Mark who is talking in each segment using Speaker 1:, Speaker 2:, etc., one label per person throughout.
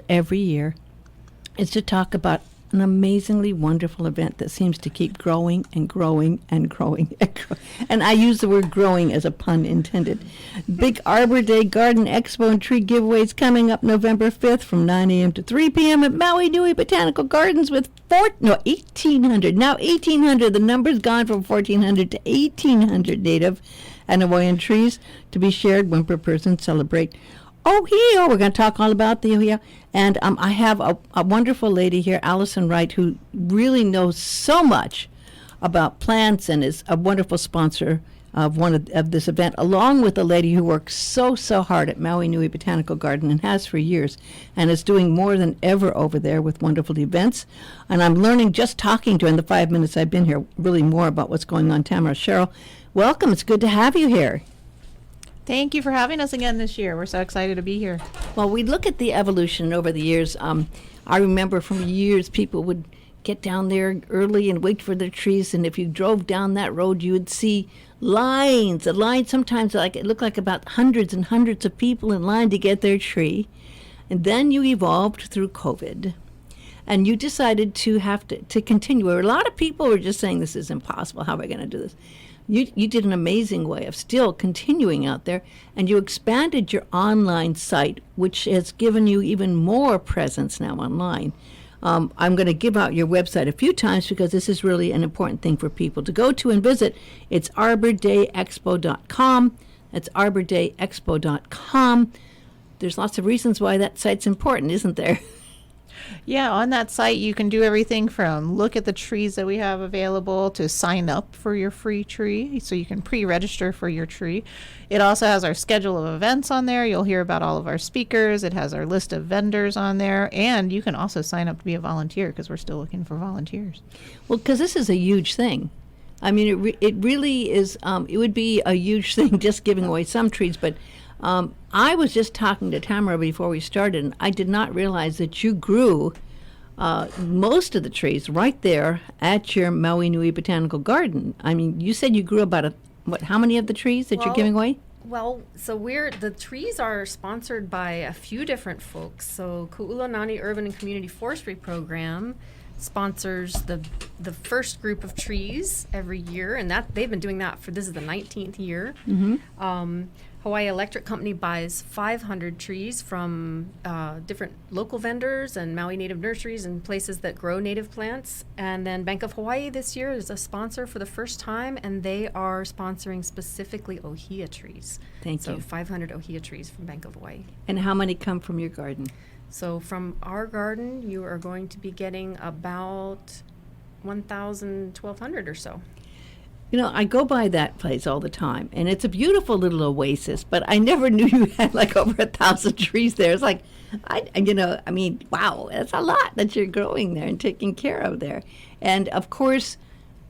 Speaker 1: every year is to talk about an amazingly wonderful event that seems to keep growing and growing and growing and growing. And I use the word growing as a pun intended. Big Arbor Day Garden Expo and Tree Giveaways coming up November 5th from 9 a.m. to 3 p.m. at Maui Nui Botanical Gardens with 1,800. Now 1,800. The number's gone from 1,400 to 1,800 native and Hawaiian trees to be shared one per person. Celebrate Ohio. We're going to talk all about the Ohio. And I have a wonderful lady here, Allison Wright, who really knows so much about plants and is a wonderful sponsor of of this event, along with a lady who works so hard at Maui Nui Botanical Garden and has for years and is doing more than ever over there with wonderful events. And I'm learning, just talking to her in the 5 minutes I've been here, really more about what's going on. Tamara, Cheryl, welcome. It's good to have you here.
Speaker 2: Thank you for having us again this year. We're so excited to be here.
Speaker 1: Well, we look at the evolution over the years. I remember from years people would get down there early and wait for their trees, and if you drove down that road, you would see lines. A line sometimes like it looked like about hundreds and hundreds of people in line to get their tree. And then you evolved through COVID, and you decided to have to continue. A lot of people were just saying, this is impossible. How are we going to do this? You did an amazing way of still continuing out there, and you expanded your online site, which has given you even more presence now online. I'm going to give out your website a few times because this is really an important thing for people to go to and visit. It's arbordayexpo.com. That's arbordayexpo.com. There's lots of reasons why that site's important, isn't there?
Speaker 2: Yeah, on that site you can do everything from look at the trees that we have available to sign up for your free tree, so you can pre-register for your tree. It also has our schedule of events on there. You'll hear about all of our speakers. It has our list of vendors on there, and you can also sign up to be a volunteer because we're still looking for volunteers.
Speaker 1: Well, because this is a huge thing. I mean, it really is. It would be a huge thing just giving away some trees, but I was just talking to Tamara before we started, and I did not realize that you grew most of the trees right there at your Maui Nui Botanical Garden. I mean, you said you grew about how many of the trees that you're giving away?
Speaker 3: Well, so the trees are sponsored by a few different folks. So Ku'ulanani Urban and Community Forestry Program sponsors the first group of trees every year, and that they've been doing that for this is the 19th year. Mm-hmm. Hawaii Electric Company buys 500 trees from different local vendors and Maui native nurseries and places that grow native plants. And then Bank of Hawaii this year is a sponsor for the first time, and they are sponsoring specifically ohia trees.
Speaker 1: Thank you.
Speaker 3: So 500 ohia trees from Bank of Hawaii.
Speaker 1: And how many come from your garden?
Speaker 3: So from our garden, you are going to be getting about 1,000, 1,200 or so.
Speaker 1: You know, I go by that place all the time, and it's a beautiful little oasis, but I never knew you had like over 1,000 trees there. It's like, wow, that's a lot that you're growing there and taking care of there. And of course,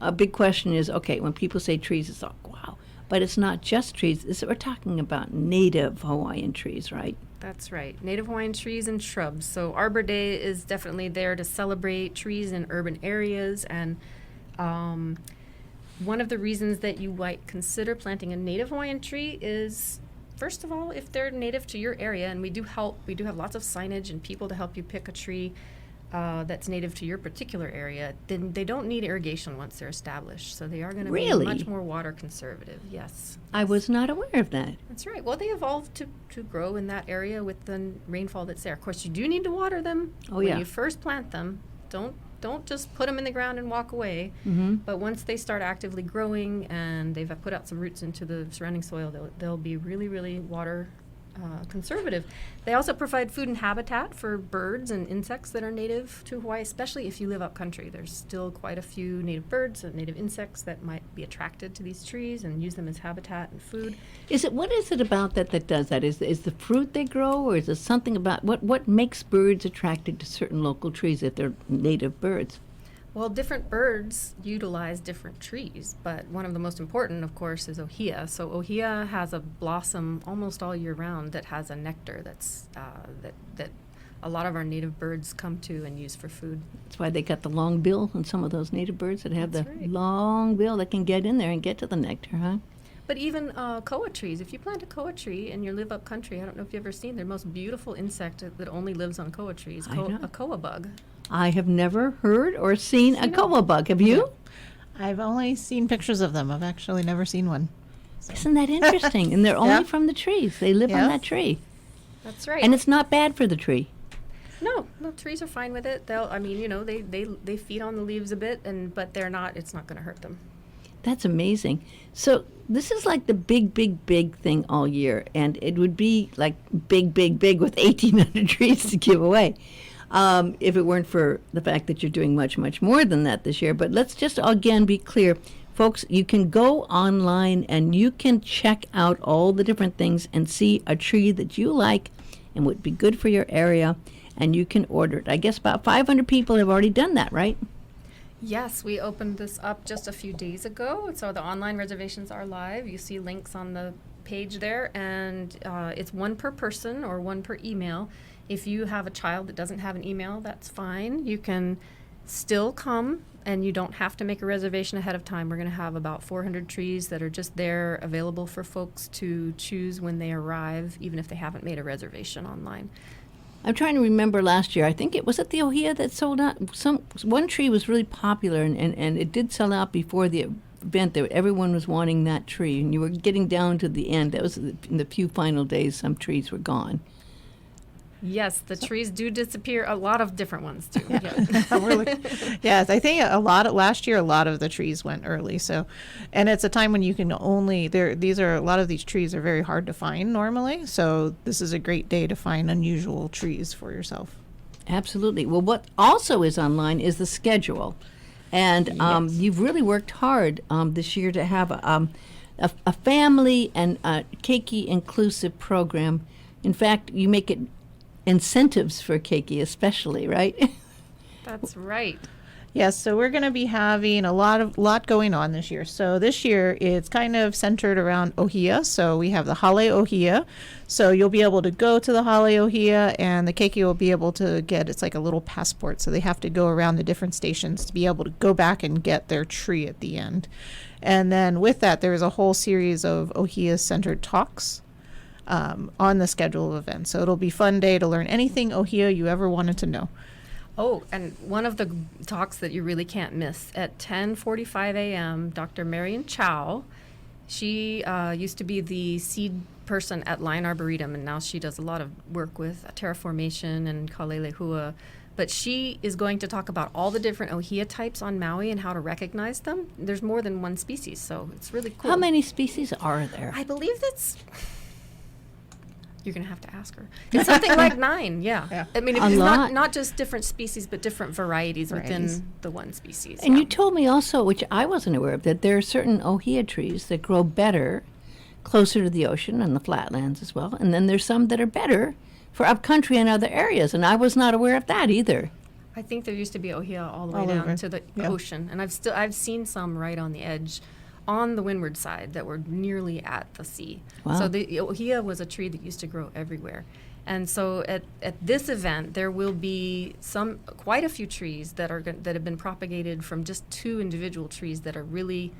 Speaker 1: a big question is, okay, when people say trees, it's like, wow, but it's not just trees. We're talking about native Hawaiian trees, right?
Speaker 3: That's right. Native Hawaiian trees and shrubs. So Arbor Day is definitely there to celebrate trees in urban areas, and one of the reasons that you might consider planting a native Hawaiian tree is, first of all, if they're native to your area, and we do have lots of signage and people to help you pick a tree that's native to your particular area, then they don't need irrigation once they're established. So they are going to be much more water conservative. Yes.
Speaker 1: I was not aware of that.
Speaker 3: That's right. Well, they evolved to grow in that area with the rainfall that's there. Of course, you do need to water them when you first plant them. Don't just put them in the ground and walk away. Mm-hmm. But once they start actively growing and they've put out some roots into the surrounding soil, they'll be really, really water conservative. They also provide food and habitat for birds and insects that are native to Hawaii, especially if you live up country. There's still quite a few native birds and native insects that might be attracted to these trees and use them as habitat and food.
Speaker 1: What is it about that does that? Is the fruit they grow, or is it something about what makes birds attracted to certain local trees if they're native birds?
Speaker 3: Well, different birds utilize different trees, but one of the most important, of course, is ohia. So ohia has a blossom almost all year round that has a nectar that's that a lot of our native birds come to and use for food.
Speaker 1: That's why they got the long bill on some of those native birds that have
Speaker 3: That's
Speaker 1: the
Speaker 3: right.
Speaker 1: long bill that can get in there and get to the nectar, huh?
Speaker 3: But even koa trees, if you plant a koa tree and you live up country, I don't know if you've ever seen, they're the most beautiful insect that only lives on koa trees,
Speaker 1: I know.
Speaker 3: a koa bug.
Speaker 1: I have never heard or seen a koa bug. Have you?
Speaker 2: I've only seen pictures of them. I've actually never seen one.
Speaker 1: Isn't that interesting? And they're only
Speaker 2: Yeah.
Speaker 1: from the trees. They live
Speaker 2: Yeah.
Speaker 1: on that tree.
Speaker 3: That's right.
Speaker 1: And it's not bad for the tree.
Speaker 3: No, trees are fine with it. I mean, they feed on the leaves a bit, but it's not going to hurt them.
Speaker 1: That's amazing. So this is like the big, big, big thing all year. And it would be like big, big, big with 1,800 trees to give away. If it weren't for the fact that you're doing much, much more than that this year. But let's just again be clear. Folks, you can go online and you can check out all the different things and see a tree that you like and would be good for your area, and you can order it. I guess about 500 people have already done that, right?
Speaker 3: Yes, we opened this up just a few days ago, so the online reservations are live. You see links on the page there, and it's one per person or one per email. If you have a child that doesn't have an email, that's fine. You can still come, and you don't have to make a reservation ahead of time. We're going to have about 400 trees that are just there available for folks to choose when they arrive, even if they haven't made a reservation online.
Speaker 1: I'm trying to remember last year. I think it was at the Ohia that sold out. One tree was really popular, and it did sell out before the event. Everyone was wanting that tree, and you were getting down to the end. That was in the few final days. Some trees were gone.
Speaker 3: Yes, the trees do disappear. A lot of different ones too. Yeah.
Speaker 2: Yes, I think last year a lot of the trees went early. So, and it's a time when you can only a lot of these trees are very hard to find normally. So this is a great day to find unusual trees for yourself.
Speaker 1: Absolutely. Well, what also is online is the schedule, and you've really worked hard this year to have a family and a keiki inclusive program. In fact, you make it incentives for keiki especially, right?
Speaker 3: That's right.
Speaker 2: Yes, so we're going to be having a lot going on this year. So this year it's kind of centered around Ohia. So we have the Hale Ohia. So you'll be able to go to the Hale Ohia, and the keiki will be able to it's like a little passport. So they have to go around the different stations to be able to go back and get their tree at the end. And then with that, there's a whole series of Ohia centered talks on the schedule of events. So it'll be a fun day to learn anything Ohia you ever wanted to know.
Speaker 3: Oh, and one of the talks that you really can't miss at 10:45 a.m., Dr. Marion Chow, she used to be the seed person at Lion Arboretum, and now she does a lot of work with terraformation and kalelehua. But she is going to talk about all the different ohia types on Maui and how to recognize them. There's more than one species, so it's really cool.
Speaker 1: How many species are there?
Speaker 3: I believe that's... You're going to have to ask her. It's something like 9, yeah. I mean,
Speaker 1: A
Speaker 3: it's
Speaker 1: lot.
Speaker 3: not just different species, but different varieties
Speaker 2: Varieties.
Speaker 3: within the one species.
Speaker 1: And
Speaker 3: yeah.
Speaker 1: you told me also, which I wasn't aware of, that there are certain ohia trees that grow better closer to the ocean and the flatlands as well. And then there's some that are better for upcountry and other areas. And I was not aware of that either.
Speaker 3: I think there used to be ohia all the way
Speaker 2: All
Speaker 3: down
Speaker 2: over.
Speaker 3: to the
Speaker 2: Yeah.
Speaker 3: ocean, and I've seen some right on the edge, on the windward side that were nearly at the sea.
Speaker 1: Wow.
Speaker 3: So the ohia was a tree that used to grow everywhere. And so at this event, there will be quite a few trees that have been propagated from just 2 individual trees that are really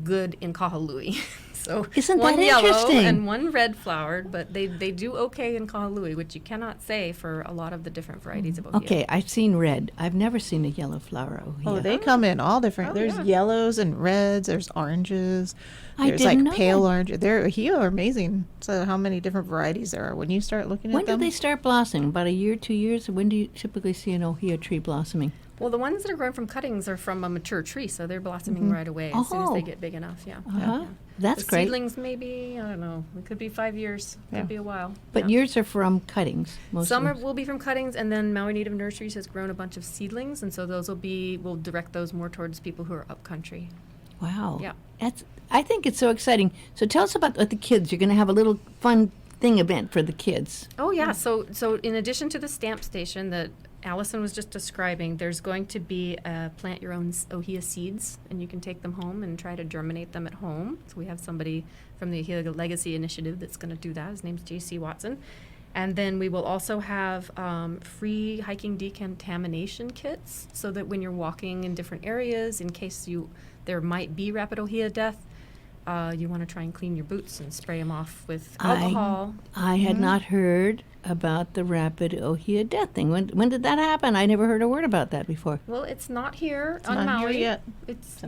Speaker 3: good in Kahului. So
Speaker 1: Isn't
Speaker 3: one
Speaker 1: that
Speaker 3: yellow
Speaker 1: interesting?
Speaker 3: and one red flowered, but they do okay in Kahului, which you cannot say for a lot of the different varieties of ohia.
Speaker 1: Okay, I've seen red. I've never seen a yellow flower ohia.
Speaker 2: Oh, they come in all different.
Speaker 3: Oh,
Speaker 2: There's
Speaker 3: yeah.
Speaker 2: yellows and reds. There's oranges.
Speaker 1: I
Speaker 2: There's
Speaker 1: didn't
Speaker 2: like
Speaker 1: know
Speaker 2: pale
Speaker 1: that.
Speaker 2: orange. They're ohia are amazing. So how many different varieties there are when you start looking
Speaker 1: When
Speaker 2: at
Speaker 1: do
Speaker 2: them?
Speaker 1: they start blossoming? About a year, 2 years? When do you typically see an ohia tree blossoming?
Speaker 3: Well, the ones that are growing from cuttings are from a mature tree, so they're blossoming right away as soon as
Speaker 1: Oh.
Speaker 3: they get big enough. Yeah.
Speaker 1: Uh-huh. That's
Speaker 3: The
Speaker 1: great.
Speaker 3: seedlings, maybe, I don't know. It could be 5 years. Could
Speaker 2: Yeah.
Speaker 3: be a while.
Speaker 1: But
Speaker 3: yeah.
Speaker 1: yours are from cuttings, mostly.
Speaker 3: Some will be from cuttings, and then Maui Native Nurseries has grown a bunch of seedlings, and so we'll direct those more towards people who are upcountry.
Speaker 1: Wow.
Speaker 3: Yeah.
Speaker 1: I think it's so exciting. So tell us about the kids. You're going to have a little fun event for the kids.
Speaker 3: Oh yeah, so in addition to the stamp station that Allison was just describing, there's going to be plant your own ohia seeds, and you can take them home and try to germinate them at home. So we have somebody from the Ohia Legacy Initiative that's going to do that. His name's J.C. Watson. And then we will also have free hiking decontamination kits, so that when you're walking in different areas, in case there might be rapid ohia death, you want to try and clean your boots and spray them off with alcohol.
Speaker 1: I had not heard about the rapid Ohia death thing. When did that happen? I never heard a word about that before.
Speaker 3: Well, it's not here on
Speaker 2: not
Speaker 3: Maui
Speaker 2: here yet.
Speaker 3: It's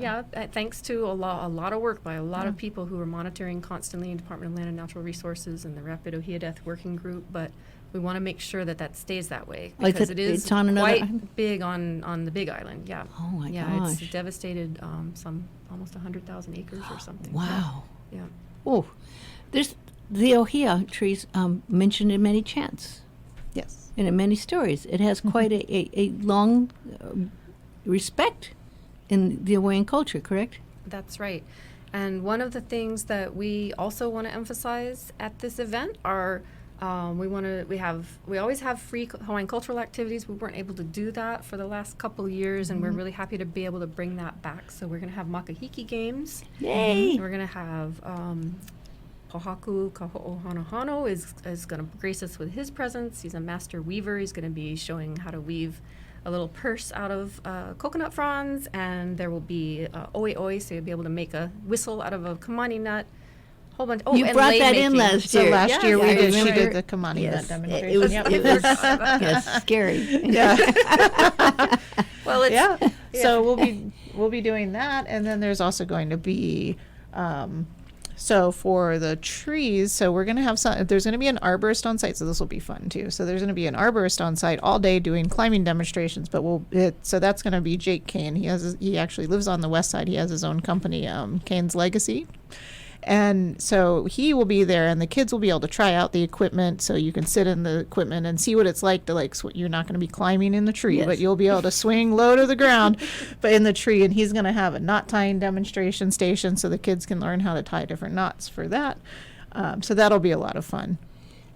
Speaker 3: thanks to a lot of work by a lot of people who are monitoring constantly in Department of Land and Natural Resources and the Rapid Ohia Death Working Group. But we want to make sure that stays that way
Speaker 1: Like
Speaker 3: because
Speaker 1: that
Speaker 3: it is
Speaker 1: it's on another
Speaker 3: quite
Speaker 1: island?
Speaker 3: big on the Big Island. Yeah.
Speaker 1: Oh my
Speaker 3: It's
Speaker 1: gosh.
Speaker 3: devastated some almost 100,000 acres or something.
Speaker 1: Wow.
Speaker 3: Yeah.
Speaker 1: Oh, there's the Ohia trees mentioned in many chants
Speaker 2: Yes.
Speaker 1: and in many stories. It has quite a long respect in the Hawaiian culture, correct?
Speaker 3: That's right. And one of the things that we also want to emphasize at this event are we always have free Hawaiian cultural activities. We weren't able to do that for the last couple of years, and we're really happy to be able to bring that back. So we're going to have makahiki games.
Speaker 1: Yay!
Speaker 3: We're going to have Pohaku Kaho'ohanohano is going to grace us with his presence. He's a master weaver. He's going to be showing how to weave a little purse out of coconut fronds, and there will be oi oi, so you'll be able to make a whistle out of a kamani nut. Whole bunch. Oh,
Speaker 1: You
Speaker 3: and
Speaker 1: brought
Speaker 3: lei
Speaker 1: that in
Speaker 3: making.
Speaker 1: last
Speaker 2: So
Speaker 1: year.
Speaker 2: last year
Speaker 1: I
Speaker 2: she
Speaker 1: remember.
Speaker 2: did the Kamani
Speaker 1: Yes,
Speaker 2: nut
Speaker 1: it
Speaker 2: demonstration.
Speaker 1: was,
Speaker 2: Yep.
Speaker 1: it was yes, scary.
Speaker 2: Yeah.
Speaker 3: Well, it's
Speaker 2: Yeah. So we'll be doing that, and then there's also going to be so for the trees, so we're going to have there's going to be an arborist on site, so this will be fun too. So there's going to be an arborist on site all day doing climbing demonstrations, but so that's going to be Jake Kane. He actually lives on the west side. He has his own company, Kane's Legacy. And so he will be there, and the kids will be able to try out the equipment, so you can sit in the equipment and see what it's like to you're not going to be climbing in the tree,
Speaker 1: Yes.
Speaker 2: but you'll be able to swing low to the ground, but in the tree. And he's going to have a knot tying demonstration station, so the kids can learn how to tie different knots for that. So that'll be a lot of fun.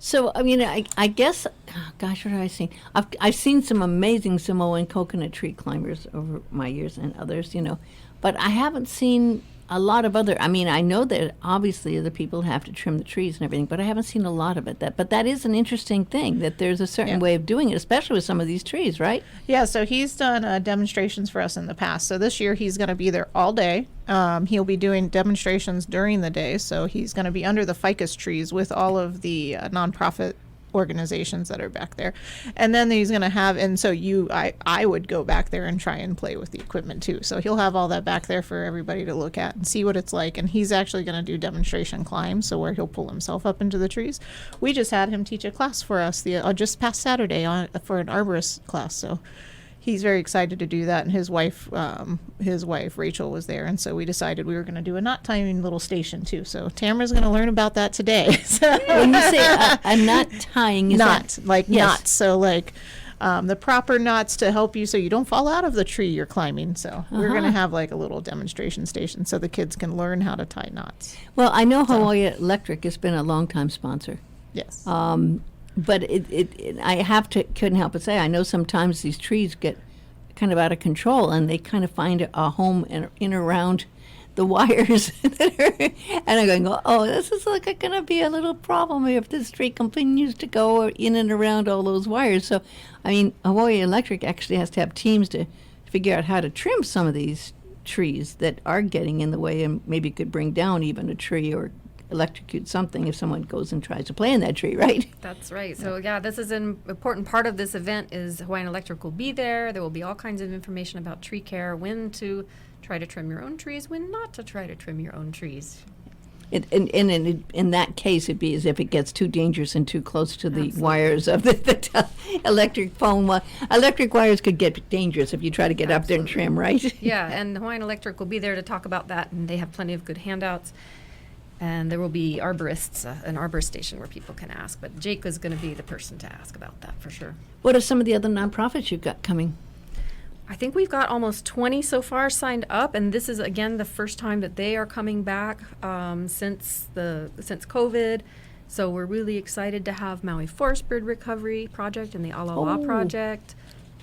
Speaker 1: So, I mean, I guess, oh, gosh, what have I seen? I've seen some amazing Samoan coconut tree climbers over my years and others, but I haven't seen a lot of other, I mean, I know that obviously the people have to trim the trees and everything, but I haven't seen a lot of it. But that is an interesting thing, that there's a certain
Speaker 2: Yeah.
Speaker 1: way of doing it, especially with some of these trees, right?
Speaker 2: Yeah, so he's done demonstrations for us in the past. So this year he's going to be there all day. He'll be doing demonstrations during the day. So he's going to be under the ficus trees with all of the nonprofit organizations that are back there. And then he's going to have, and so I would go back there and try and play with the equipment too. So he'll have all that back there for everybody to look at and see what it's like. And he's actually going to do demonstration climbs, so where he'll pull himself up into the trees. We just had him teach a class for us just past Saturday for an arborist class. So he's very excited to do that, and his wife Rachel was there, and so we decided we were going to do a knot tying little station too. So Tamara's going to learn about that today. So
Speaker 1: When you say a knot tying, is
Speaker 2: knots,
Speaker 1: that,
Speaker 2: like
Speaker 1: Yes.
Speaker 2: knots, so like the proper knots to help you so you don't fall out of the tree you're climbing. So we're going to have like a little demonstration station so the kids can learn how to tie knots.
Speaker 1: Well, I know Hawaii Electric has been a long-time sponsor.
Speaker 2: Yes.
Speaker 1: But I couldn't help but say, I know sometimes these trees get kind of out of control, and they kind of find a home in around the wires. And I'm going, oh, this is going to be a little problem if this tree continues to go in and around all those wires. So, I mean, Hawaii Electric actually has to have teams to figure out how to trim some of these trees that are getting in the way, and maybe could bring down even a tree or electrocute something if someone goes and tries to play in that tree, right?
Speaker 3: That's right. So yeah, this is an important part of this event is Hawaiian Electric will be there. There will be all kinds of information about tree care, when to try to trim your own trees, when not to try to trim your own trees.
Speaker 1: In that case, it'd be as if it gets too dangerous and too close to the
Speaker 3: Absolutely.
Speaker 1: wires of the electric phone. Electric wires could get dangerous if you try to get up there and trim, right?
Speaker 3: Yeah, and Hawaiian Electric will be there to talk about that, and they have plenty of good handouts. And there will be arborists, an arbor station where people can ask. But Jake is going to be the person to ask about that for sure.
Speaker 1: What are some of the other nonprofits you've got coming?
Speaker 3: I think we've got almost 20 so far signed up, and this is again the first time that they are coming back since COVID. So we're really excited to have Maui Forest Bird Recovery Project and the Alawa Project,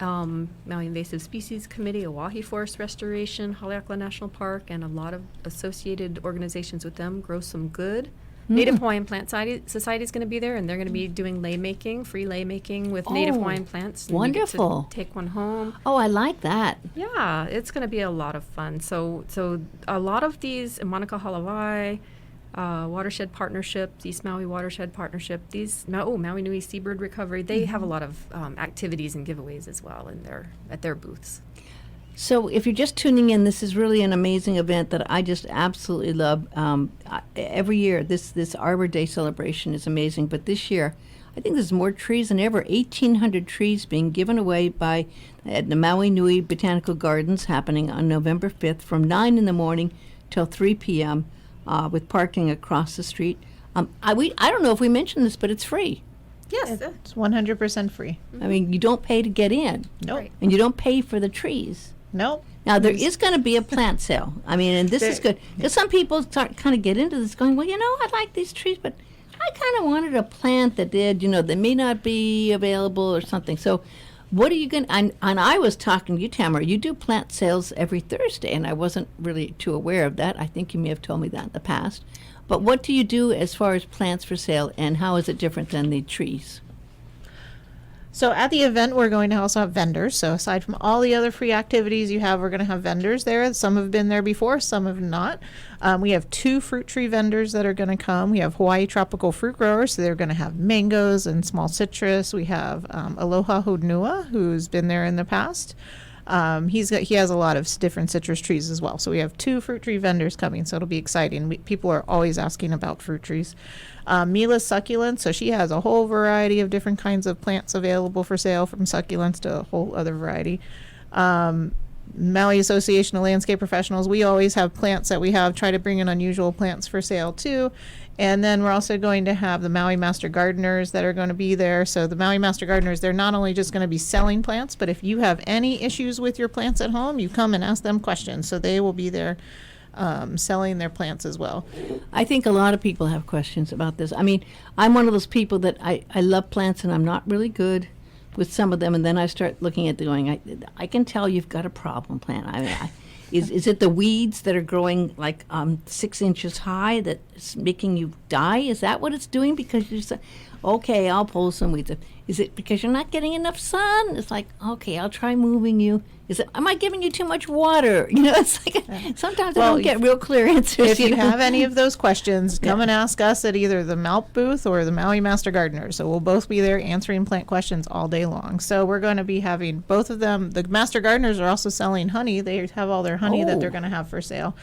Speaker 3: Maui Invasive Species Committee, Oahe Forest Restoration, Haleakala National Park, and a lot of associated organizations with them, Grow Some Good. Native Hawaiian Plant Society is going to be there, and they're going to be doing lei making, free lei making with native
Speaker 1: Oh,
Speaker 3: Hawaiian plants. And you get to
Speaker 1: wonderful.
Speaker 3: take one home.
Speaker 1: Oh, I like that.
Speaker 3: Yeah, it's going to be a lot of fun. So a lot of these in Manukau Hawaii, Watershed Partnership, East Maui Watershed Partnership, Maui Nui Seabird Recovery, they have a lot of activities and giveaways as well at their booths.
Speaker 1: So if you're just tuning in, this is really an amazing event that I just absolutely love. Every year, this Arbor Day celebration is amazing, but this year, I think there's more trees than ever. 1,800 trees being given away at the Maui Nui Botanical Gardens, happening on November 5th from 9 in the morning till 3 p.m. With parking across the street. I don't know if we mentioned this, but it's free.
Speaker 3: Yes.
Speaker 2: It's 100% free.
Speaker 1: I mean, you don't pay to get in,
Speaker 2: Nope.
Speaker 3: Right.
Speaker 1: and you don't pay for the trees.
Speaker 2: Nope.
Speaker 1: Now, there is going to be a plant sale. I mean, and this is good. Because some people start kind of get into this going, well, I like these trees, but I kind of wanted a plant that that may not be available or something. So what are you going to, and I was talking to you, Tamara, you do plant sales every Thursday, and I wasn't really too aware of that. I think you may have told me that in the past. But what do you do as far as plants for sale, and how is it different than the trees?
Speaker 2: So at the event, we're going to also have vendors. So aside from all the other free activities you have, we're going to have vendors there. Some have been there before, some have not. We have 2 fruit tree vendors that are going to come. We have Hawaii tropical fruit growers, so they're going to have mangoes and small citrus. We have Aloha Honua, who's been there in the past. He has a lot of different citrus trees as well. So we have 2 fruit tree vendors coming, so it'll be exciting. People are always asking about fruit trees. Mila's succulents, so she has a whole variety of different kinds of plants available for sale, from succulents to a whole other variety. Maui Association of Landscape Professionals, we always have plants that we try to bring in unusual plants for sale too. And then we're also going to have the Maui Master Gardeners that are going to be there. So the Maui Master Gardeners, they're not only just going to be selling plants, but if you have any issues with your plants at home, you come and ask them questions. So they will be there selling their plants as well.
Speaker 1: I think a lot of people have questions about this. I mean, I'm one of those people that I love plants, and I'm not really good with some of them, and then I start looking at them going, I can tell you've got a problem plant. I mean, is it the weeds that are growing like 6 inches high that's making you die? Is that what it's doing? Because you say, okay, I'll pull some weeds. Is it because you're not getting enough sun? It's like, okay, I'll try moving you. Is it, am I giving you too much water? It's like sometimes I don't get real clear answers.
Speaker 2: If you have any of those questions, come and ask us at either the Malp booth or the Maui Master Gardener. So we'll both be there answering plant questions all day long. So we're going to be having both of them. The Master Gardeners are also selling honey. They have all their honey that they're going to have for sale.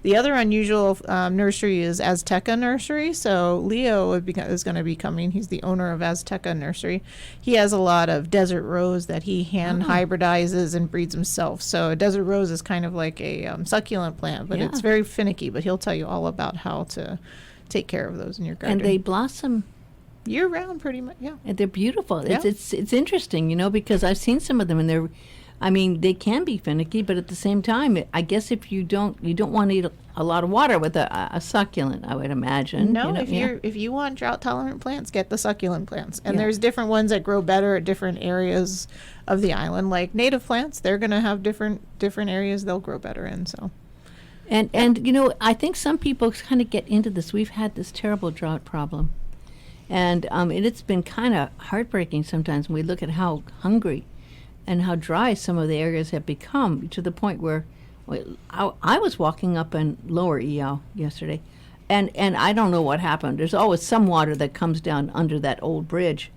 Speaker 2: The other unusual nursery is Azteca Nursery. So Leo is going to be coming. He's the owner of Azteca Nursery. He has a lot of desert rose that he hand hybridizes and breeds himself. So a desert rose is kind of like a succulent plant, but it's very finicky. But he'll tell you all about how to take care of those in your garden.
Speaker 1: And they blossom
Speaker 2: year round, pretty much. Yeah.
Speaker 1: and they're beautiful.
Speaker 2: Yeah.
Speaker 1: It's interesting, because I've seen some of them, and they can be finicky, but at the same time, I guess if you don't want to eat a lot of water with a succulent, I would imagine.
Speaker 2: No, if you want drought tolerant plants, get the succulent plants. And
Speaker 1: Yeah.
Speaker 2: there's different ones that grow better at different areas of the island. Like native plants, they're going to have different areas they'll grow better in. So.
Speaker 1: And I think some people kind of get into this. We've had this terrible drought problem, and it's been kind of heartbreaking sometimes when we look at how hungry and how dry some of the areas have become, to the point where I was walking up in Lower Eau yesterday, and I don't know what happened. There's always some water that comes down under that old bridge,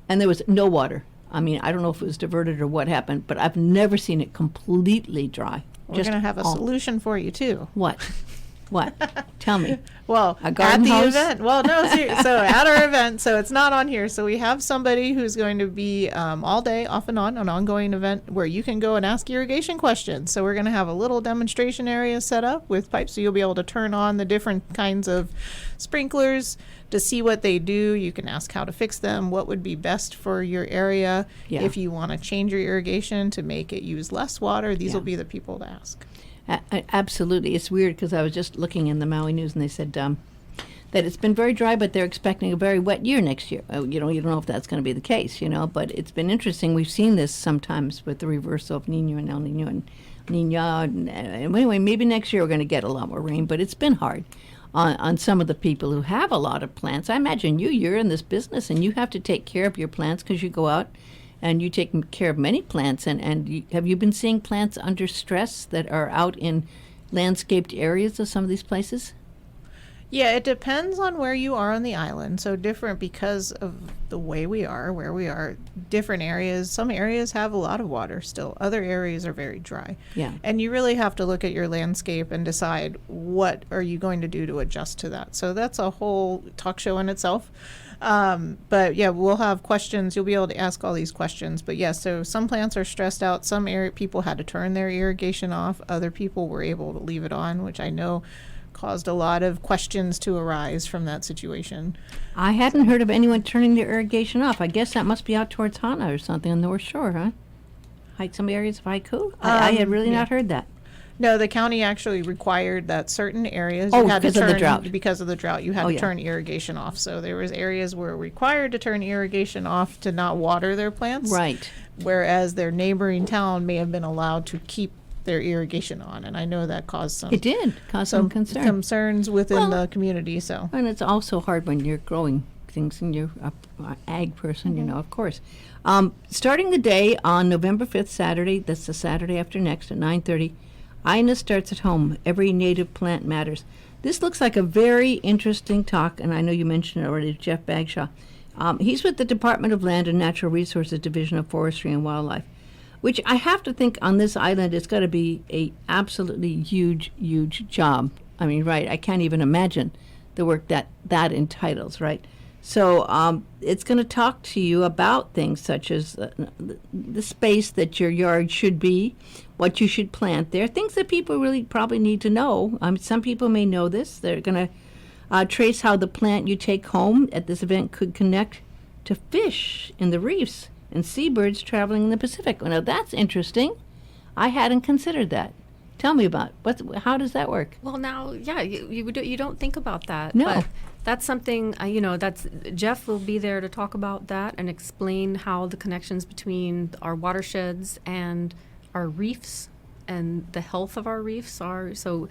Speaker 1: and there was no water. I mean, I don't know if it was diverted or what happened, but I've never seen it completely dry.
Speaker 2: We're going to have a solution for you, too.
Speaker 1: What? Tell me.
Speaker 2: Well,
Speaker 1: A
Speaker 2: at
Speaker 1: garden
Speaker 2: the
Speaker 1: hose?
Speaker 2: event. Well, no, so at our event, so it's not on here. So we have somebody who's going to be all day, off and on, an ongoing event where you can go and ask irrigation questions. So we're going to have a little demonstration area set up with pipes, so you'll be able to turn on the different kinds of sprinklers to see what they do. You can ask how to fix them, what would be best for your area.
Speaker 1: Yeah.
Speaker 2: If you want to change your irrigation to make it use less water, these will be the people to ask.
Speaker 1: Absolutely. It's weird because I was just looking in the Maui News, and they said that it's been very dry, but they're expecting a very wet year next year. You don't know if that's going to be the case, but it's been interesting. We've seen this sometimes with the reversal of Niño and El Niño and Niña. And anyway, maybe next year we're going to get a lot more rain, but it's been hard. on some of the people who have a lot of plants. I imagine you're in this business and you have to take care of your plants because you go out and you take care of many plants. Have you been seeing plants under stress that are out in landscaped areas of some of these places?
Speaker 2: Yeah, it depends on where you are on the island. So different because of the way we are, where we are, different areas. Some areas have a lot of water still. Other areas are very dry.
Speaker 1: Yeah.
Speaker 2: And you really have to look at your landscape and decide what are you going to do to adjust to that. So that's a whole talk show in itself. But yeah, we'll have questions. You'll be able to ask all these questions. But yeah, so some plants are stressed out. Some people had to turn their irrigation off. Other people were able to leave it on, which I know caused a lot of questions to arise from that situation.
Speaker 1: I hadn't heard of anyone turning their irrigation off. I guess that must be out towards Hana or something on the North Shore, huh? Some areas of Haiku? I had really not heard that.
Speaker 2: No, the county actually required that certain areas
Speaker 1: Oh,
Speaker 2: you had to
Speaker 1: because of
Speaker 2: turn
Speaker 1: the drought.
Speaker 2: because of the drought. You had
Speaker 1: Oh,
Speaker 2: to
Speaker 1: yeah.
Speaker 2: turn irrigation off. So there was areas where required to turn irrigation off to not water their plants.
Speaker 1: Right.
Speaker 2: Whereas their neighboring town may have been allowed to keep their irrigation on, and I know that caused some
Speaker 1: It did cause some concern.
Speaker 2: concerns within
Speaker 1: Well,
Speaker 2: the community. So
Speaker 1: And it's also hard when you're growing things and you're a ag person, you know, of course. Starting the day on November 5th, Saturday, that's the Saturday after next at 9:30, Aina starts at home. Every native plant matters. This looks like a very interesting talk, and I know you mentioned it already, Jeff Bagshaw. He's with the Department of Land and Natural Resources Division of Forestry and Wildlife, which I have to think on this island it's got to be a absolutely huge, huge job. I mean, right, I can't even imagine the work that entitles, right? So it's going to talk to you about things such as the space that your yard should be, what you should plant there, things that people really probably need to know. Some people may know this. They're going to trace how the plant you take home at this event could connect to fish in the reefs and seabirds traveling in the Pacific. Well, now that's interesting. I hadn't considered that. Tell me about how does that work?
Speaker 3: Well, now, yeah, you don't think about that.
Speaker 1: No.
Speaker 3: But that's something, that's Jeff will be there to talk about that and explain how the connections between our watersheds and our reefs and the health of our reefs are. So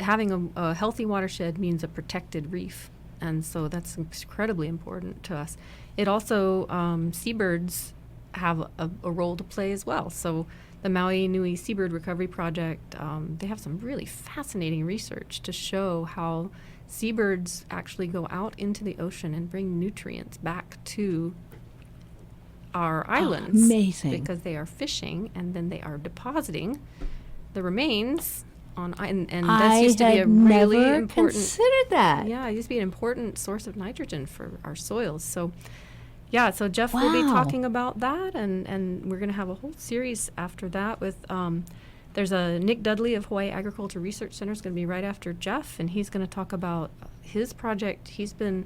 Speaker 3: having a healthy watershed means a protected reef. And so that's incredibly important to us. It also, seabirds have a role to play as well. So the Maui Nui Seabird Recovery Project, they have some really fascinating research to show how seabirds actually go out into the ocean and bring nutrients back to our islands.
Speaker 1: Amazing.
Speaker 3: Because they are fishing and then they are depositing the remains on, and this used to be a really
Speaker 1: never
Speaker 3: important.
Speaker 1: considered that.
Speaker 3: Yeah, it used to be an important source of nitrogen for our soils. So, yeah, so Jeff will be
Speaker 1: Wow.
Speaker 3: talking about that, and we're going to have a whole series after that with, there's a Nick Dudley of Hawaii Agriculture Research Center is going to be right after Jeff, and he's going to talk about his project. He's been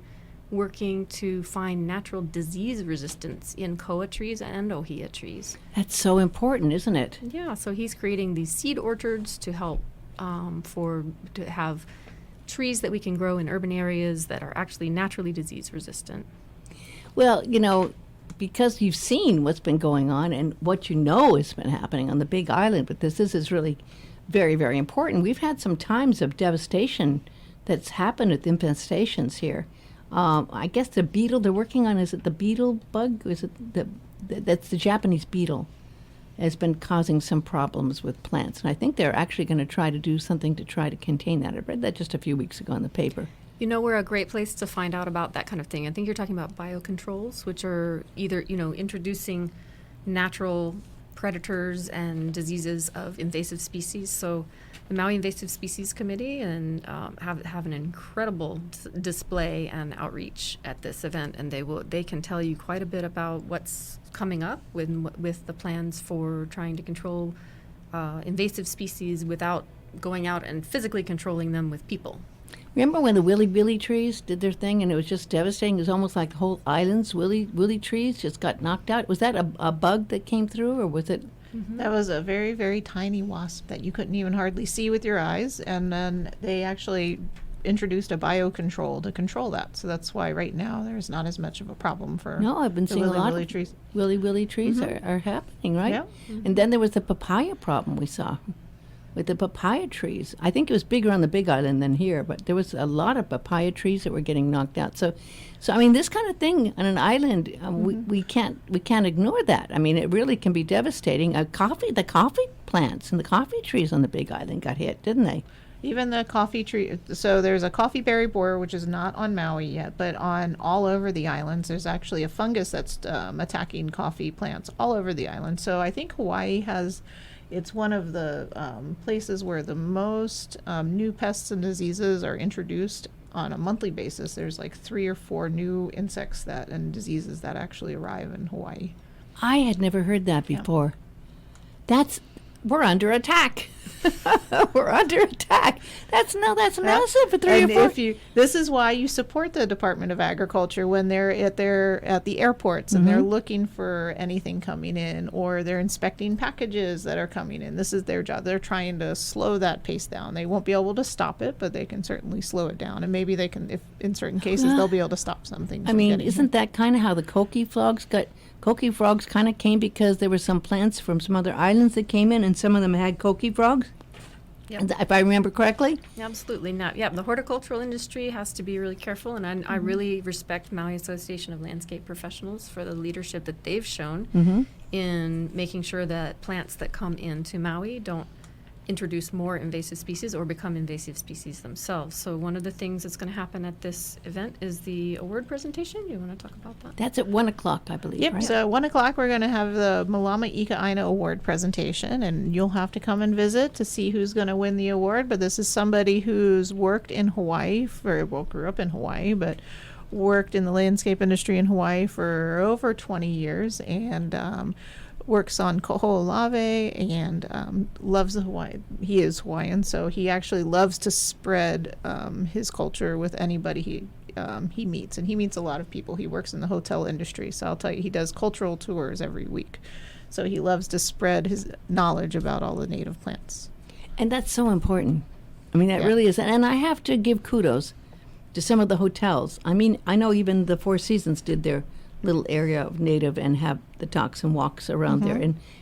Speaker 3: working to find natural disease resistance in koa trees and ohia trees.
Speaker 1: That's so important, isn't it?
Speaker 3: Yeah, so he's creating these seed orchards to help to have trees that we can grow in urban areas that are actually naturally disease resistant.
Speaker 1: Well, because you've seen what's been going on and what has been happening on the Big Island, but this is really very, very important. We've had some times of devastation that's happened with infestations here. I guess the beetle they're working on, is it the beetle bug? Or is it that's the Japanese beetle, has been causing some problems with plants. And I think they're actually going to try to do something to try to contain that. I read that just a few weeks ago in the paper.
Speaker 3: We're a great place to find out about that kind of thing. I think you're talking about biocontrols, which are either, introducing natural predators and diseases of invasive species. So the Maui Invasive Species Committee and have an incredible display and outreach at this event, and they can tell you quite a bit about what's coming up with the plans for trying to control invasive species without going out and physically controlling them with people.
Speaker 1: Remember when the willy trees did their thing and it was just devastating? It was almost like the whole island's willy trees just got knocked out. Was that a bug that came through, or was it?
Speaker 2: that was a very, very tiny wasp that you couldn't even hardly see with your eyes. And then they actually introduced a biocontrol to control that. So that's why right now there's not as much of a problem for
Speaker 1: No, I've been
Speaker 2: the
Speaker 1: seeing a lot
Speaker 2: willy
Speaker 1: of
Speaker 2: trees.
Speaker 1: willy trees are happening, right?
Speaker 2: Yeah.
Speaker 1: And then there was the papaya problem we saw. with the papaya trees. I think it was bigger on the Big Island than here, but there was a lot of papaya trees that were getting knocked out. So I mean, this kind of thing on an island, we can't ignore that. I mean, it really can be devastating. The coffee plants and the coffee trees on the Big Island got hit, didn't they?
Speaker 2: Even the coffee tree. So there's a coffee berry borer, which is not on Maui yet, but on all over the islands, there's actually a fungus that's attacking coffee plants all over the island. So I think Hawaii it's one of the places where the most new pests and diseases are introduced on a monthly basis. There's like 3 or 4 new insects and diseases that actually arrive in Hawaii.
Speaker 1: I had never heard that before. We're under attack. We're under attack. That's massive for 3 or 4.
Speaker 2: This is why you support the Department of Agriculture when they're at the airports and they're looking for anything coming in, or they're inspecting packages that are coming in. This is their job. They're trying to slow that pace down. They won't be able to stop it, but they can certainly slow it down. And maybe they can, if in certain cases, they'll be able to stop something.
Speaker 1: I mean, isn't that kind of how the coqui frogs kind of came because there were some plants from some other islands that came in, and some of them had coqui frogs?
Speaker 3: Yep.
Speaker 1: If I remember correctly?
Speaker 3: Absolutely not. Yeah, the horticultural industry has to be really careful, and I really respect Maui Association of Landscape Professionals for the leadership that they've shown in making sure that plants that come into Maui don't introduce more invasive species or become invasive species themselves. So one of the things that's going to happen at this event is the award presentation. You want to talk about that?
Speaker 1: That's at 1:00, I believe.
Speaker 2: Yep.
Speaker 1: Right?
Speaker 2: So 1:00, we're going to have the Malama Ika Aina Award presentation, and you'll have to come and visit to see who's going to win the award. But this is somebody who's worked in Hawaii grew up in Hawaii, but worked in the landscape industry in Hawaii for over 20 years, and works on Koho'olawe and loves the Hawaii. He is Hawaiian, so he actually loves to spread his culture with anybody he meets, and he meets a lot of people. He works in the hotel industry, so I'll tell you, he does cultural tours every week. So he loves to spread his knowledge about all the native plants.
Speaker 1: And that's so important. I mean, that really is. And I have to give kudos to some of the hotels. I mean, I know even the Four Seasons did their little area of native and have the talks and walks around there,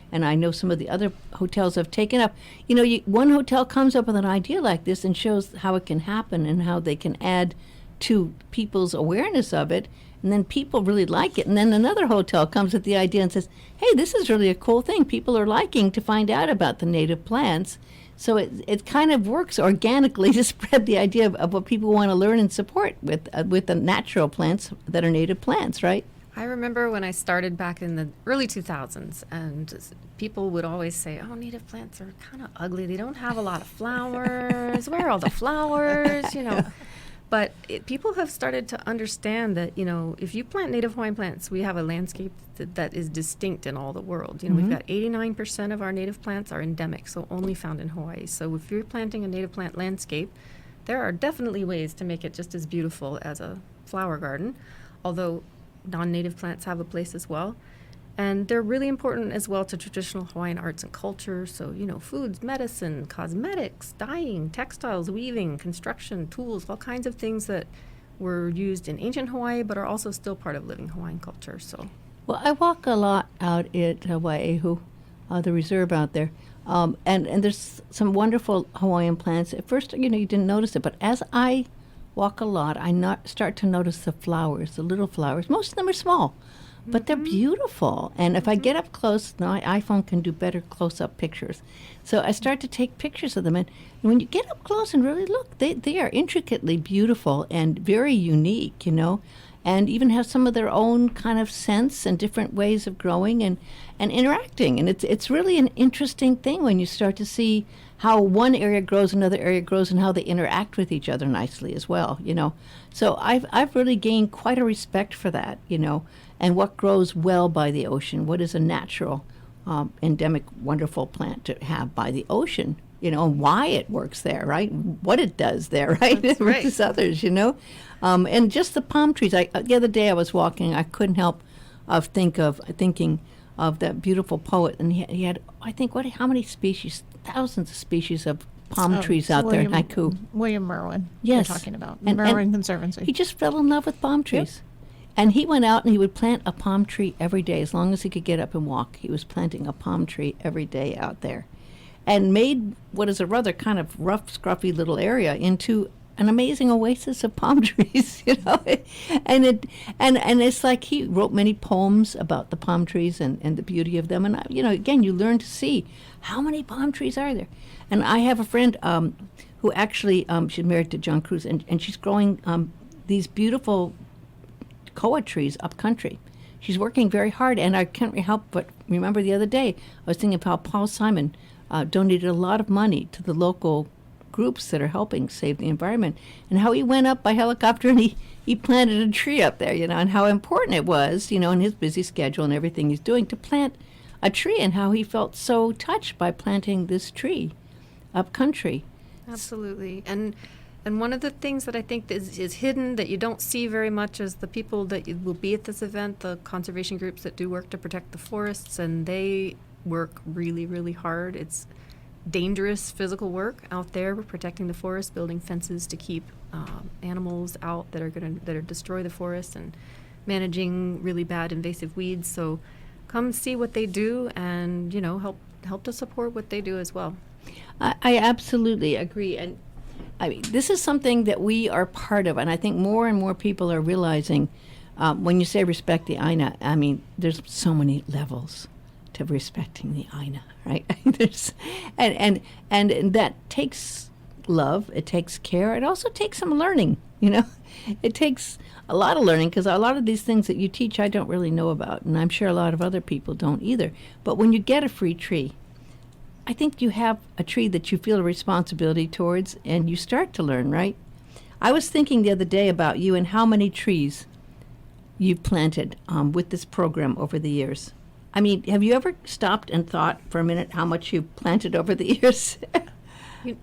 Speaker 1: and I know some of the other hotels have taken up. You know, one hotel comes up with an idea like this and shows how it can happen and how they can add to people's awareness of it, and then people really like it, and then another hotel comes with the idea and says, hey, this is really a cool thing people are liking to find out about the native plants. So it kind of works organically to spread the idea of what people want to learn and support with the natural plants that are native plants, right?
Speaker 3: I remember when I started back in the early 2000s, and people would always say, oh, native plants are kind of ugly. They don't have a lot of flowers. Where are all the flowers? You know. But people have started to understand that, you know, if you plant native Hawaiian plants, we have a landscape that is distinct in all the world. You know, we've got 89% of our native plants are endemic, so only found in Hawaii. So if you're planting a native plant landscape, there are definitely ways to make it just as beautiful as a flower garden, although non-native plants have a place as well. And they're really important as well to traditional Hawaiian arts and culture. So, you know, foods, medicine, cosmetics, dyeing, textiles, weaving, construction, tools, all kinds of things that were used in ancient Hawaii but are also still part of living Hawaiian culture. So,
Speaker 1: well, I walk a lot out at Wai'ehu, the reserve out there. And there's some wonderful Hawaiian plants. At first, you know, you didn't notice it, but as I walk a lot, I start to notice the flowers, the little flowers. Most of them are small, but they're beautiful. And if I get up close, my iPhone can do better close-up pictures. So I start to take pictures of them. And when you get up close and really look, they are intricately beautiful and very unique, you know, and even have some of their own kind of scents and different ways of growing and interacting. And it's really an interesting thing when you start to see how one area grows, another area grows, and how they interact with each other nicely as well, you know. So I've really gained quite a respect for that, you know, and what grows well by the ocean, what is a natural, endemic, wonderful plant to have by the ocean, you know, and why it works there, right? What it does there, right?
Speaker 3: That's right.
Speaker 1: Versus others, you know. And just the palm trees. The other day I was walking, I couldn't help thinking of that beautiful poet, and he had, I think, how many species? Thousands of species of palm trees out there in haiku.
Speaker 2: William Merwin,
Speaker 1: yes,
Speaker 2: we're talking about.
Speaker 1: And
Speaker 2: Merwin Conservancy.
Speaker 1: He just fell in love with palm trees. And he went out and he would plant a palm tree every day. As long as he could get up and walk, he was planting a palm tree every day out there. and made what is a rather kind of rough, scruffy little area into an amazing oasis of palm trees, and it's like he wrote many poems about the palm trees and the beauty of them. And again, you learn to see how many palm trees are there. And I have a friend who actually she's married to John Cruz, and she's growing these beautiful koa trees up country. She's working very hard, and I can't help but remember the other day I was thinking of how Paul Simon donated a lot of money to the local groups that are helping save the environment, and how he went up by helicopter and he planted a tree up there, and how important it was, in his busy schedule and everything he's doing to plant a tree, and how he felt so touched by planting this tree up country.
Speaker 3: Absolutely. And one of the things that I think is hidden that you don't see very much is the people that will be at this event, the conservation groups that do work to protect the forests, and they work really, really hard. It's dangerous physical work out there. We're protecting the forest, building fences to keep animals out that are destroy the forest, and managing really bad invasive weeds. So come see what they do, and help to support what they do as well.
Speaker 1: I absolutely agree, and I mean, this is something that we are part of, and I think more and more people are realizing when you say respect the Aina, I mean, there's so many levels to respecting the Aina, right? and that takes love, it takes care, it also takes some learning, It takes a lot of learning, because a lot of these things that you teach I don't really know about, and I'm sure a lot of other people don't either. But when you get a free tree, I think you have a tree that you feel a responsibility towards, and you start to learn, right? I was thinking the other day about you and how many trees you've planted with this program over the years. I mean, have you ever stopped and thought for a minute how much you've planted over the years?
Speaker 3: I'm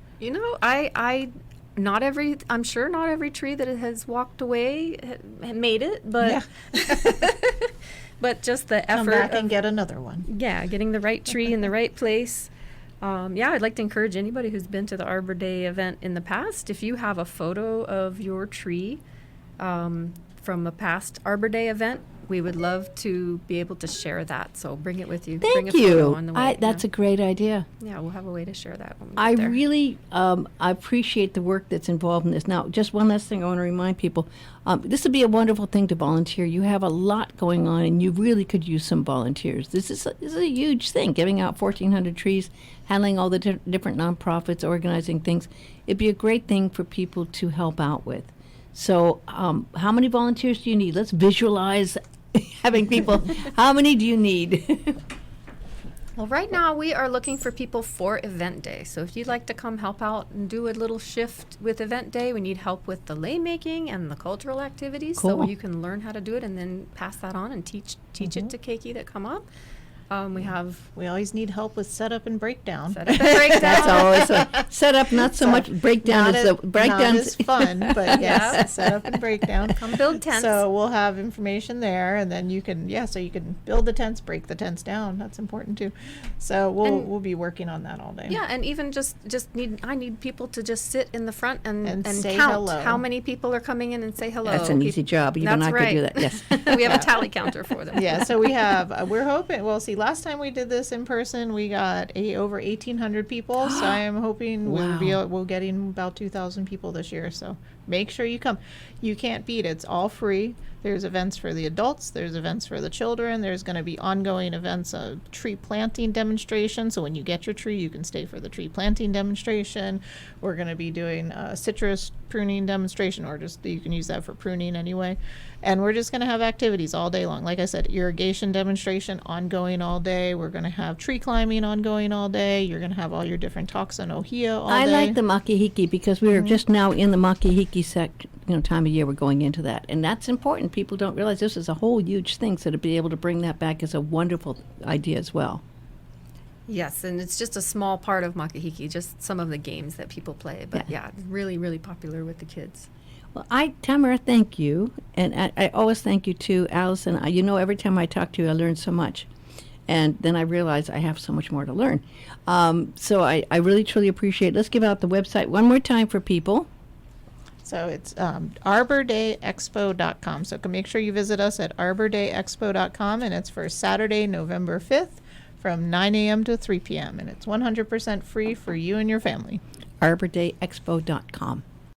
Speaker 3: sure not every tree that has walked away made it, but but just the effort.
Speaker 2: Come back and get another one.
Speaker 3: Yeah, getting the right tree in the right place. I'd like to encourage anybody who's been to the Arbor Day event in the past, if you have a photo of your tree from a past Arbor Day event, we would love to be able to share that. So bring it with you. Bring
Speaker 1: Thank
Speaker 3: a
Speaker 1: you.
Speaker 3: photo on the way.
Speaker 1: That's a great idea.
Speaker 3: Yeah, we'll have a way to share that when we
Speaker 1: I
Speaker 3: get there.
Speaker 1: really I appreciate the work that's involved in this. Now, just one last thing I want to remind people. This would be a wonderful thing to volunteer. You have a lot going on, and you really could use some volunteers. This is a huge thing, giving out 1,400 trees, handling all the different nonprofits, organizing things. It'd be a great thing for people to help out with. So how many volunteers do you need? Let's visualize having people. How many do you need?
Speaker 3: Well, right now we are looking for people for event day. So if you'd like to come help out and do a little shift with event day, we need help with the lei making and the cultural activities. So
Speaker 1: Cool.
Speaker 3: you can learn how to do it and then pass that on and teach it to keiki that come up.
Speaker 2: We always need help with setup and breakdown.
Speaker 3: Set up and breakdown.
Speaker 1: That's always a setup, not so much breakdown as the
Speaker 2: Not
Speaker 1: breakdown.
Speaker 2: as fun, but yes, setup and breakdown.
Speaker 3: Come build tents.
Speaker 2: So we'll have information there, and then you can build the tents, break the tents down. That's important too. So we'll be working on that all day.
Speaker 3: Yeah, and even I need people to just sit in the front and
Speaker 2: say
Speaker 3: count
Speaker 2: hello.
Speaker 3: how many people are coming in and say hello.
Speaker 1: That's an easy job. Even
Speaker 3: That's
Speaker 1: I could do that. Yes.
Speaker 3: We have a tally counter for them.
Speaker 2: Yeah, so we have. We're hoping. Well, see, last time we did this in person, we got over 1,800 people. So I am hoping we'll getting about 2,000 people this year. So make sure you come. You can't beat it. It's all free. There's events for the adults. There's events for the children. There's going to be ongoing events, a tree planting demonstration. So when you get your tree, you can stay for the tree planting demonstration. We're going to be doing a citrus pruning demonstration, or just you can use that for pruning anyway. And we're just going to have activities all day long. Like I said, irrigation demonstration ongoing all day. We're going to have tree climbing ongoing all day. You're going to have all your different talks on ohia all day.
Speaker 1: I like the makihiki because we are just now in the makihiki time of year we're going into that. And that's important. People don't realize this is a whole huge thing. So to be able to bring that back is a wonderful idea as well.
Speaker 3: Yes, and it's just a small part of makahiki, just some of the games that people play. But yeah, really, really popular with the kids.
Speaker 1: Well, Tamara, thank you. And I always thank you too, Allison. Every time I talk to you, I learn so much. And then I realize I have so much more to learn. So I really, truly appreciate it. Let's give out the website one more time for people.
Speaker 2: So it's arbordayexpo.com. So make sure you visit us at arbordayexpo.com, and it's for Saturday, November 5th from 9 a.m. to 3 p.m. and it's 100% free for you and your family.
Speaker 1: ArborDayExpo.com.